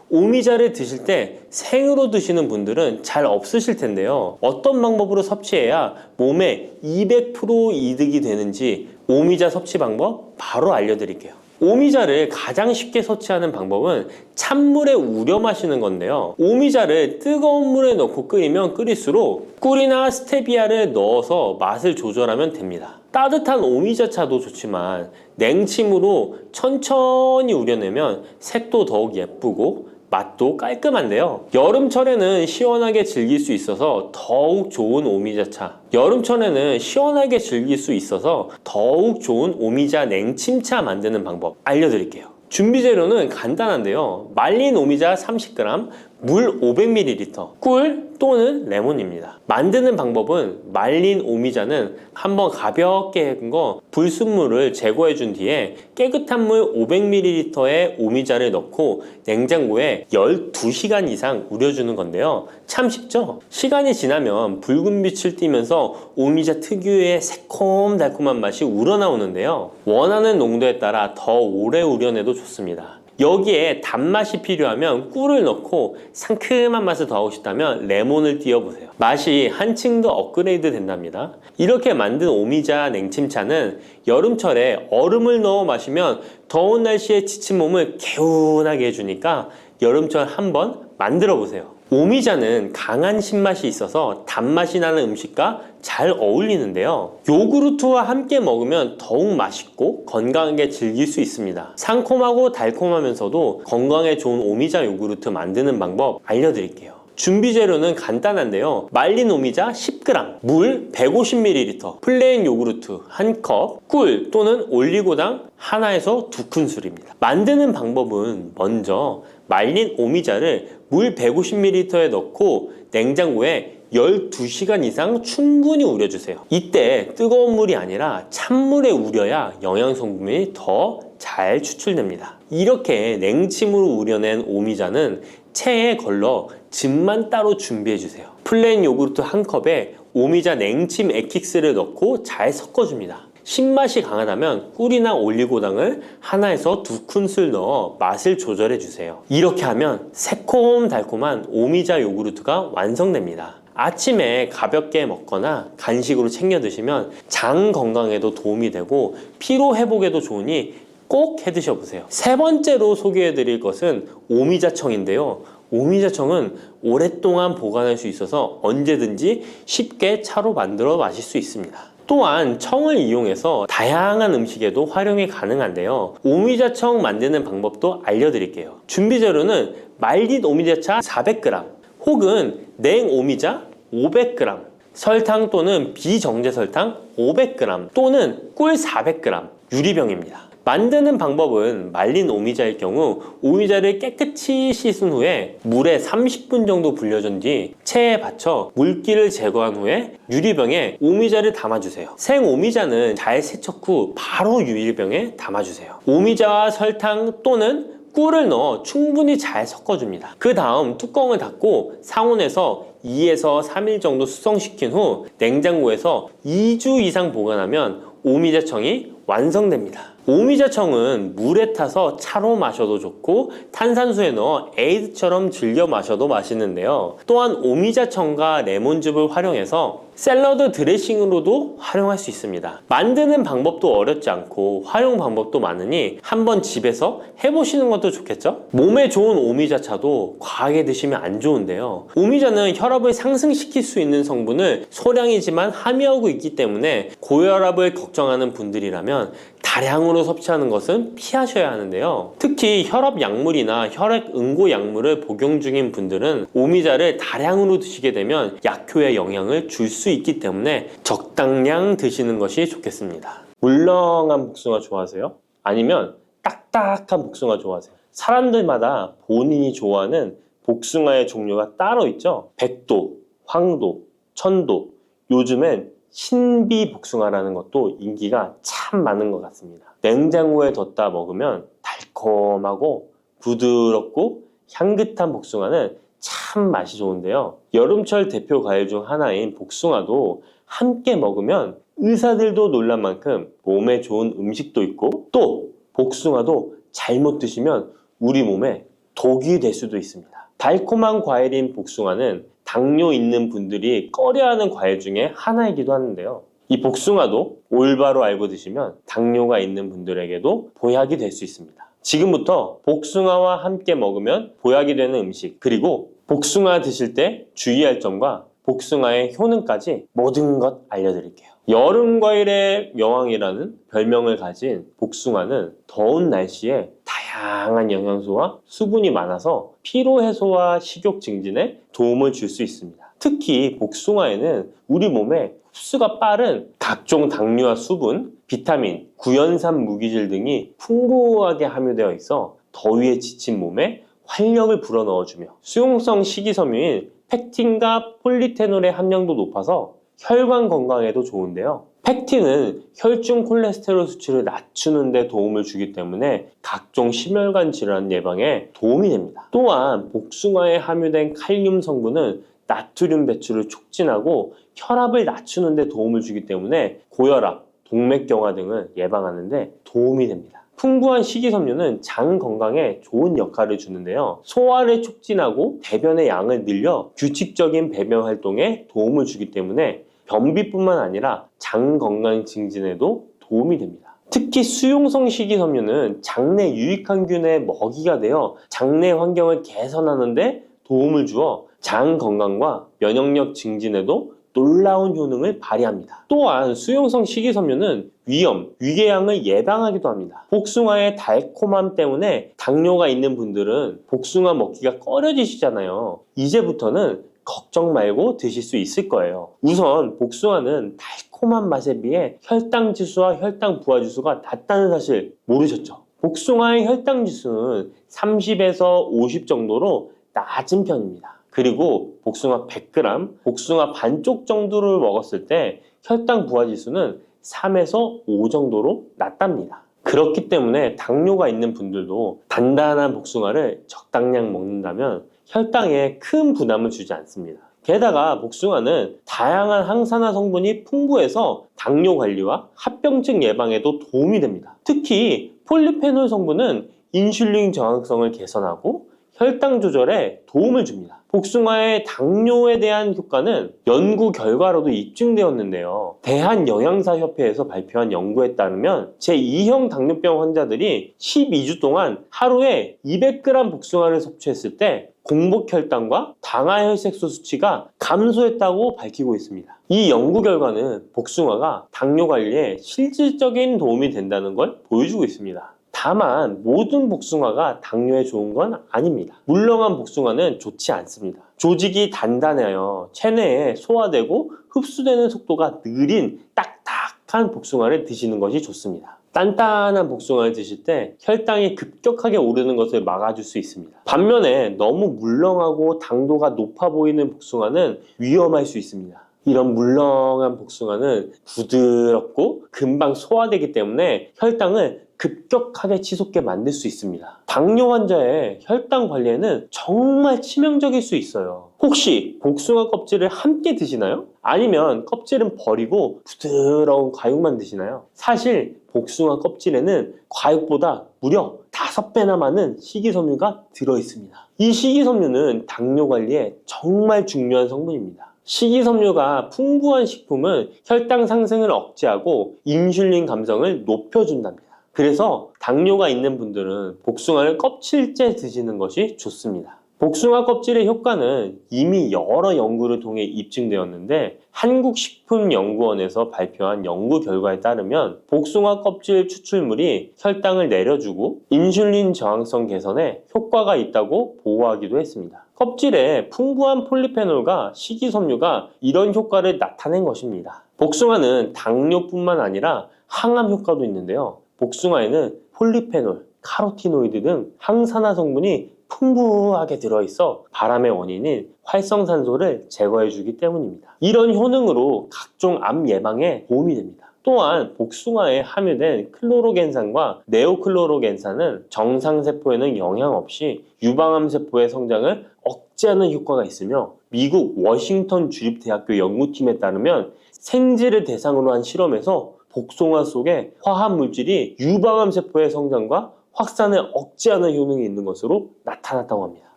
오미자를 드실 때 생으로 드시는 분들은 잘 없으실 텐데요. 어떤 방법으로 섭취해야 몸에 200% 이득이 되는지 오미자 섭취 방법 바로 알려드릴게요. 오미자를 가장 쉽게 섭취하는 방법은 찬물에 우려 마시는 건데요. 오미자를 뜨거운 물에 넣고 끓이면 끓일수록 꿀이나 스테비아를 넣어서 맛을 조절하면 됩니다. 따뜻한 오미자차도 좋지만 냉침으로 천천히 우려내면 색도 더욱 예쁘고 맛도 깔끔한데요. 여름철에는 시원하게 즐길 수 있어서 더욱 좋은 오미자차, 여름철에는 시원하게 즐길 수 있어서 더욱 좋은 오미자 냉침차 만드는 방법 알려드릴게요. 준비 재료는 간단한데요. 말린 오미자 30g, 물 500ml, 꿀 또는 레몬입니다. 만드는 방법은 말린 오미자는 한번 가볍게 헹궈 거 불순물을 제거해 준 뒤에 깨끗한 물 500ml에 오미자를 넣고 냉장고에 12시간 이상 우려주는 건데요. 참 쉽죠? 시간이 지나면 붉은 빛을 띠면서 오미자 특유의 새콤달콤한 맛이 우러나오는데요. 원하는 농도에 따라 더 오래 우려내도 좋습니다. 여기에 단맛이 필요하면 꿀을 넣고 상큼한 맛을 더하고 싶다면 레몬을 띄워보세요. 맛이 한층 더 업그레이드 된답니다. 이렇게 만든 오미자 냉침차는 여름철에 얼음을 넣어 마시면 더운 날씨에 지친 몸을 개운하게 해주니까 여름철 한번 만들어 보세요. 오미자는 강한 신맛이 있어서 단맛이 나는 음식과 잘 어울리는데요. 요구르트와 함께 먹으면 더욱 맛있고 건강하게 즐길 수 있습니다. 상콤하고 달콤하면서도 건강에 좋은 오미자 요구르트 만드는 방법 알려드릴게요. 준비 재료는 간단한데요. 말린 오미자 10g, 물 150ml, 플레인 요구르트 1컵, 꿀 또는 올리고당 하나에서 2큰술입니다. 만드는 방법은 먼저 말린 오미자를 물 150ml에 넣고 냉장고에 12시간 이상 충분히 우려주세요. 이때 뜨거운 물이 아니라 찬물에 우려야 영양성분이 더 잘 추출됩니다. 이렇게 냉침으로 우려낸 오미자는 체에 걸러 즙만 따로 준비해주세요. 플레인 요구르트 1컵에 오미자 냉침 액기스를 넣고 잘 섞어줍니다. 신맛이 강하다면 꿀이나 올리고당을 하나에서 2큰술 넣어 맛을 조절해주세요. 이렇게 하면 새콤달콤한 오미자 요구르트가 완성됩니다. 아침에 가볍게 먹거나 간식으로 챙겨 드시면 장 건강에도 도움이 되고 피로 회복에도 좋으니 꼭 해 드셔보세요. 세 번째로 소개해 드릴 것은 오미자청인데요. 오미자청은 오랫동안 보관할 수 있어서 언제든지 쉽게 차로 만들어 마실 수 있습니다. 또한 청을 이용해서 다양한 음식에도 활용이 가능한데요. 오미자청 만드는 방법도 알려드릴게요. 준비 재료는 말린 오미자차 400g 혹은 냉 오미자 500g, 설탕 또는 비정제 설탕 500g 또는 꿀 400g, 유리병입니다. 만드는 방법은 말린 오미자일 경우 오미자를 깨끗이 씻은 후에 물에 30분 정도 불려준 뒤 체에 받쳐 물기를 제거한 후에 유리병에 오미자를 담아주세요. 생 오미자는 잘 세척 후 바로 유리병에 담아주세요. 오미자와 설탕 또는 꿀을 넣어 충분히 잘 섞어줍니다. 그 다음 뚜껑을 닫고 상온에서 2에서 3일 정도 숙성시킨 후 냉장고에서 2주 이상 보관하면 오미자청이 완성됩니다. 오미자청은 물에 타서 차로 마셔도 좋고 탄산수에 넣어 에이드처럼 즐겨 마셔도 맛있는데요. 또한 오미자청과 레몬즙을 활용해서 샐러드 드레싱으로도 활용할 수 있습니다. 만드는 방법도 어렵지 않고 활용 방법도 많으니 한번 집에서 해보시는 것도 좋겠죠? 몸에 좋은 오미자차도 과하게 드시면 안 좋은데요. 오미자는 혈압을 상승시킬 수 있는 성분을 소량이지만 함유하고 있기 때문에 고혈압을 걱정하는 분들이라면 다량으로 섭취하는 것은 피하셔야 하는데요. 특히 혈압 약물이나 혈액 응고 약물을 복용 중인 분들은 오미자를 다량으로 드시게 되면 약효에 영향을 줄 수 있기 때문에 적당량 드시는 것이 좋겠습니다. 물렁한 복숭아 좋아하세요? 아니면 딱딱한 복숭아 좋아하세요? 사람들마다 본인이 좋아하는 복숭아의 종류가 따로 있죠. 백도, 황도, 천도, 요즘엔 신비 복숭아라는 것도 인기가 참 많은 것 같습니다. 냉장고에 뒀다 먹으면 달콤하고 부드럽고 향긋한 복숭아는 참 맛이 좋은데요. 여름철 대표 과일 중 하나인 복숭아도 함께 먹으면 의사들도 놀랄 만큼 몸에 좋은 음식도 있고 또 복숭아도 잘못 드시면 우리 몸에 독이 될 수도 있습니다. 달콤한 과일인 복숭아는 당뇨 있는 분들이 꺼려하는 과일 중에 하나이기도 하는데요. 이 복숭아도 올바로 알고 드시면 당뇨가 있는 분들에게도 보약이 될 수 있습니다. 지금부터 복숭아와 함께 먹으면 보약이 되는 음식, 그리고 복숭아 드실 때 주의할 점과 복숭아의 효능까지 모든 것 알려드릴게요. 여름 과일의 여왕이라는 별명을 가진 복숭아는 더운 날씨에 다양한 영양소와 수분이 많아서 피로 해소와 식욕 증진에 도움을 줄 수 있습니다. 특히 복숭아에는 우리 몸에 흡수가 빠른 각종 당류와 수분, 비타민, 구연산 무기질 등이 풍부하게 함유되어 있어 더위에 지친 몸에 활력을 불어넣어주며 수용성 식이섬유인 펙틴과 폴리페놀의 함량도 높아서 혈관 건강에도 좋은데요. 펙틴은 혈중 콜레스테롤 수치를 낮추는 데 도움을 주기 때문에 각종 심혈관 질환 예방에 도움이 됩니다. 또한 복숭아에 함유된 칼륨 성분은 나트륨 배출을 촉진하고 혈압을 낮추는 데 도움을 주기 때문에 고혈압, 동맥경화 등을 예방하는 데 도움이 됩니다. 풍부한 식이섬유는 장 건강에 좋은 역할을 주는데요. 소화를 촉진하고 배변의 양을 늘려 규칙적인 배변 활동에 도움을 주기 때문에 변비뿐만 아니라 장 건강 증진에도 도움이 됩니다. 특히 수용성 식이섬유는 장내 유익항균의 먹이가 되어 장내 환경을 개선하는 데 도움을 주어 장 건강과 면역력 증진에도 놀라운 효능을 발휘합니다. 또한 수용성 식이섬유는 위염, 위궤양을 예방하기도 합니다. 복숭아의 달콤함 때문에 당뇨가 있는 분들은 복숭아 먹기가 꺼려지시잖아요. 이제부터는 걱정 말고 드실 수 있을 거예요. 우선 복숭아는 달콤한 맛에 비해 혈당 지수와 혈당 부하 지수가 낮다는 사실 모르셨죠? 복숭아의 혈당 지수는 30에서 50 정도로 낮은 편입니다. 그리고 복숭아 100g, 복숭아 반쪽 정도를 먹었을 때 혈당 부하 지수는 3에서 5 정도로 낮답니다. 그렇기 때문에 당뇨가 있는 분들도 단단한 복숭아를 적당량 먹는다면 혈당에 큰 부담을 주지 않습니다. 게다가 복숭아는 다양한 항산화 성분이 풍부해서 당뇨 관리와 합병증 예방에도 도움이 됩니다. 특히 폴리페놀 성분은 인슐린 저항성을 개선하고 혈당 조절에 도움을 줍니다. 복숭아의 당뇨에 대한 효과는 연구 결과로도 입증되었는데요. 대한영양사협회에서 발표한 연구에 따르면 제2형 당뇨병 환자들이 12주 동안 하루에 200g 복숭아를 섭취했을 때 공복 혈당과 당화혈색소 수치가 감소했다고 밝히고 있습니다. 이 연구 결과는 복숭아가 당뇨 관리에 실질적인 도움이 된다는 걸 보여주고 있습니다. 다만 모든 복숭아가 당뇨에 좋은 건 아닙니다. 물렁한 복숭아는 좋지 않습니다. 조직이 단단해요. 체내에 소화되고 흡수되는 속도가 느린 딱딱한 복숭아를 드시는 것이 좋습니다. 단단한 복숭아를 드실 때 혈당이 급격하게 오르는 것을 막아줄 수 있습니다. 반면에 너무 물렁하고 당도가 높아 보이는 복숭아는 위험할 수 있습니다. 이런 물렁한 복숭아는 부드럽고 금방 소화되기 때문에 혈당을 급격하게 치솟게 만들 수 있습니다. 당뇨 환자의 혈당 관리에는 정말 치명적일 수 있어요. 혹시 복숭아 껍질을 함께 드시나요? 아니면 껍질은 버리고 부드러운 과육만 드시나요? 사실 복숭아 껍질에는 과육보다 무려 5배나 많은 식이섬유가 들어있습니다. 이 식이섬유는 당뇨 관리에 정말 중요한 성분입니다. 식이섬유가 풍부한 식품은 혈당 상승을 억제하고 인슐린 감성을 높여준답니다. 그래서 당뇨가 있는 분들은 복숭아를 껍질째 드시는 것이 좋습니다. 복숭아 껍질의 효과는 이미 여러 연구를 통해 입증되었는데 한국식품연구원에서 발표한 연구 결과에 따르면 복숭아 껍질 추출물이 혈당을 내려주고 인슐린 저항성 개선에 효과가 있다고 보고하기도 했습니다. 껍질에 풍부한 폴리페놀과 식이섬유가 이런 효과를 나타낸 것입니다. 복숭아는 당뇨뿐만 아니라 항암 효과도 있는데요. 복숭아에는 폴리페놀, 카로티노이드 등 항산화 성분이 풍부하게 들어있어 바람의 원인인 활성산소를 제거해주기 때문입니다. 이런 효능으로 각종 암 예방에 도움이 됩니다. 또한 복숭아에 함유된 클로로겐산과 네오클로로겐산은 정상세포에는 영향 없이 유방암 세포의 성장을 억제하는 효과가 있으며 미국 워싱턴 주립대학교 연구팀에 따르면 생쥐를 대상으로 한 실험에서 복숭아 속에 화합물질이 유방암 세포의 성장과 확산을 억제하는 효능이 있는 것으로 나타났다고 합니다.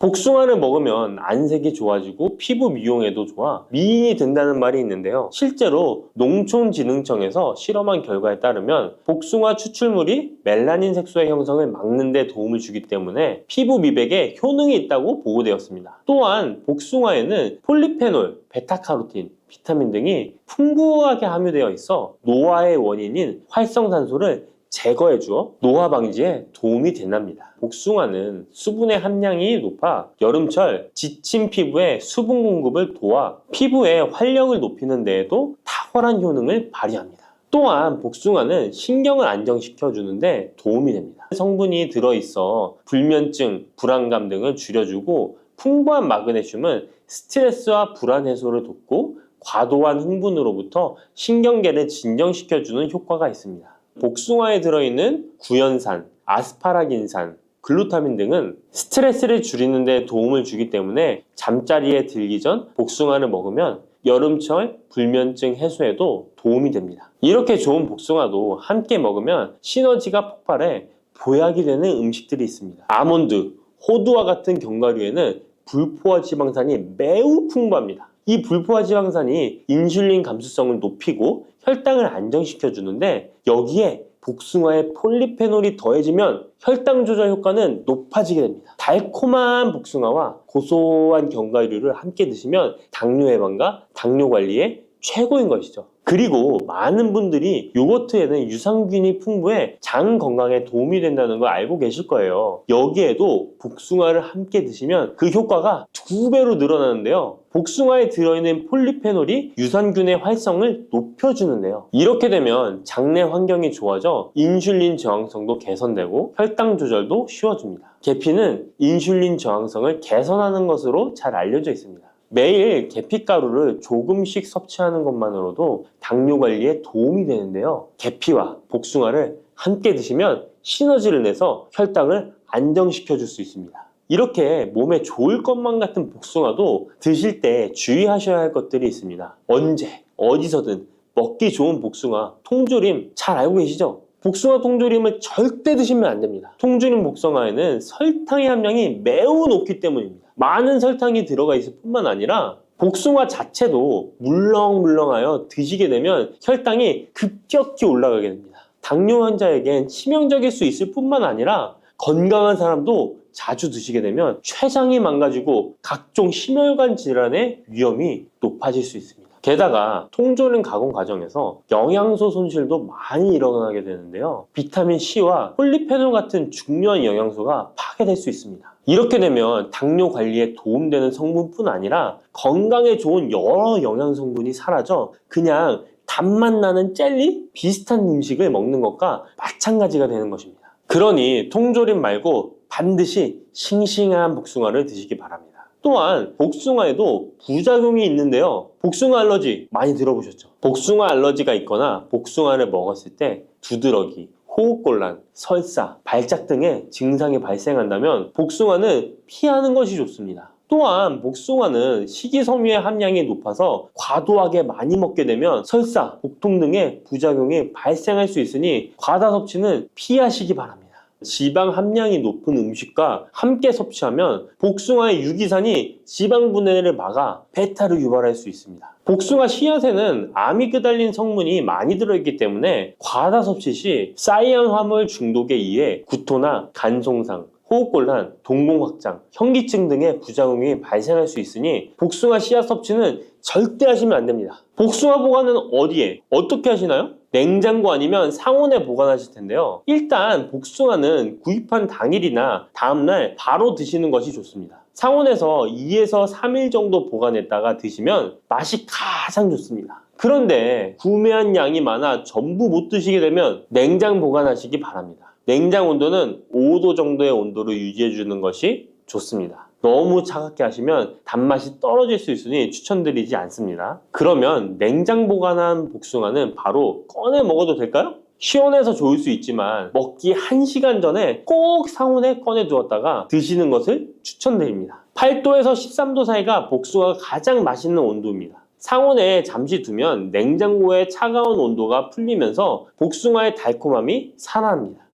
복숭아를 먹으면 안색이 좋아지고 피부 미용에도 좋아 미인이 된다는 말이 있는데요. 실제로 농촌진흥청에서 실험한 결과에 따르면 복숭아 추출물이 멜라닌 색소의 형성을 막는 데 도움을 주기 때문에 피부 미백에 효능이 있다고 보고되었습니다. 또한 복숭아에는 폴리페놀, 베타카로틴, 비타민 등이 풍부하게 함유되어 있어 노화의 원인인 활성산소를 제거해주어 노화 방지에 도움이 된답니다. 복숭아는 수분의 함량이 높아 여름철 지친 피부에 수분 공급을 도와 피부의 활력을 높이는 데에도 탁월한 효능을 발휘합니다. 또한 복숭아는 신경을 안정시켜주는데 도움이 됩니다. 성분이 들어있어 불면증, 불안감 등을 줄여주고 풍부한 마그네슘은 스트레스와 불안 해소를 돕고 과도한 흥분으로부터 신경계를 진정시켜주는 효과가 있습니다. 복숭아에 들어있는 구연산, 아스파라긴산, 글루타민 등은 스트레스를 줄이는 데 도움을 주기 때문에 잠자리에 들기 전 복숭아를 먹으면 여름철 불면증 해소에도 도움이 됩니다. 이렇게 좋은 복숭아도 함께 먹으면 시너지가 폭발해 보약이 되는 음식들이 있습니다. 아몬드, 호두와 같은 견과류에는 불포화 지방산이 매우 풍부합니다. 이 불포화 지방산이 인슐린 감수성을 높이고 혈당을 안정시켜 주는데 여기에 복숭아의 폴리페놀이 더해지면 혈당 조절 효과는 높아지게 됩니다. 달콤한 복숭아와 고소한 견과류를 함께 드시면 당뇨 예방과 당뇨 관리에 최고인 것이죠. 그리고 많은 분들이 요거트에는 유산균이 풍부해 장 건강에 도움이 된다는 걸 알고 계실 거예요. 여기에도 복숭아를 함께 드시면 그 효과가 2배로 늘어나는데요. 복숭아에 들어있는 폴리페놀이 유산균의 활성을 높여주는데요. 이렇게 되면 장내 환경이 좋아져 인슐린 저항성도 개선되고 혈당 조절도 쉬워집니다. 계피는 인슐린 저항성을 개선하는 것으로 잘 알려져 있습니다. 매일 계피가루를 조금씩 섭취하는 것만으로도 당뇨 관리에 도움이 되는데요. 계피와 복숭아를 함께 드시면 시너지를 내서 혈당을 안정시켜 줄 수 있습니다. 이렇게 몸에 좋을 것만 같은 복숭아도 드실 때 주의하셔야 할 것들이 있습니다. 언제, 어디서든 먹기 좋은 복숭아, 통조림 잘 알고 계시죠? 복숭아 통조림을 절대 드시면 안 됩니다. 통조림 복숭아에는 설탕의 함량이 매우 높기 때문입니다. 많은 설탕이 들어가 있을 뿐만 아니라 복숭아 자체도 물렁물렁하여 드시게 되면 혈당이 급격히 올라가게 됩니다. 당뇨 환자에겐 치명적일 수 있을 뿐만 아니라 건강한 사람도 자주 드시게 되면 췌장이 망가지고 각종 심혈관 질환의 위험이 높아질 수 있습니다. 게다가 통조림 가공 과정에서 영양소 손실도 많이 일어나게 되는데요. 비타민 C와 폴리페놀 같은 중요한 영양소가 파괴될 수 있습니다. 이렇게 되면 당뇨 관리에 도움되는 성분뿐 아니라 건강에 좋은 여러 영양 성분이 사라져 그냥 단맛 나는 젤리? 비슷한 음식을 먹는 것과 마찬가지가 되는 것입니다. 그러니 통조림 말고 반드시 싱싱한 복숭아를 드시기 바랍니다. 또한 복숭아에도 부작용이 있는데요. 복숭아 알러지 많이 들어보셨죠? 복숭아 알러지가 있거나 복숭아를 먹었을 때 두드러기, 호흡곤란, 설사, 발작 등의 증상이 발생한다면 복숭아는 피하는 것이 좋습니다. 또한 복숭아는 식이섬유의 함량이 높아서 과도하게 많이 먹게 되면 설사, 복통 등의 부작용이 발생할 수 있으니 과다 섭취는 피하시기 바랍니다. 지방 함량이 높은 음식과 함께 섭취하면 복숭아의 유기산이 지방 분해를 막아 배탈을 유발할 수 있습니다. 복숭아 씨앗에는 아미그달린 성분이 많이 들어있기 때문에 과다 섭취 시 사이안 화물 중독에 의해 구토나 간 손상, 호흡곤란, 동공 확장, 현기증 등의 부작용이 발생할 수 있으니 복숭아 씨앗 섭취는 절대 하시면 안 됩니다. 복숭아 보관은 어디에? 어떻게 하시나요? 냉장고 아니면 상온에 보관하실 텐데요. 일단 복숭아는 구입한 당일이나 다음날 바로 드시는 것이 좋습니다. 상온에서 2에서 3일 정도 보관했다가 드시면 맛이 가장 좋습니다. 그런데 구매한 양이 많아 전부 못 드시게 되면 냉장 보관하시기 바랍니다. 냉장 온도는 5도 정도의 온도로 유지해 주는 것이 좋습니다. 너무 차갑게 하시면 단맛이 떨어질 수 있으니 추천드리지 않습니다. 그러면 냉장 보관한 복숭아는 바로 꺼내 먹어도 될까요? 시원해서 좋을 수 있지만 먹기 1시간 전에 꼭 상온에 꺼내 두었다가 드시는 것을 추천드립니다. 8도에서 13도 사이가 복숭아가 가장 맛있는 온도입니다. 상온에 잠시 두면 냉장고의 차가운 온도가 풀리면서 복숭아의 달콤함이 살아납니다.